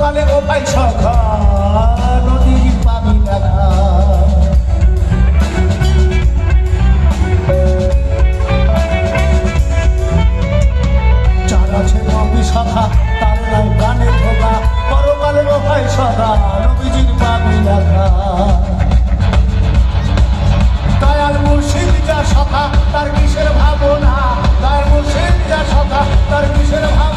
পরকালে ও ভাই সখা নদীর পানি দেখা যার আছে নবী সখা তার নাই গানে ধোকা পরকালে ও ভাই সখা নবীজির পানি দেখা দয়াল মুর্শিদ যা সখা তার কিসের ভাবনা দয়াল মুর্শিদ যা সখা তার কিসের ভাবনা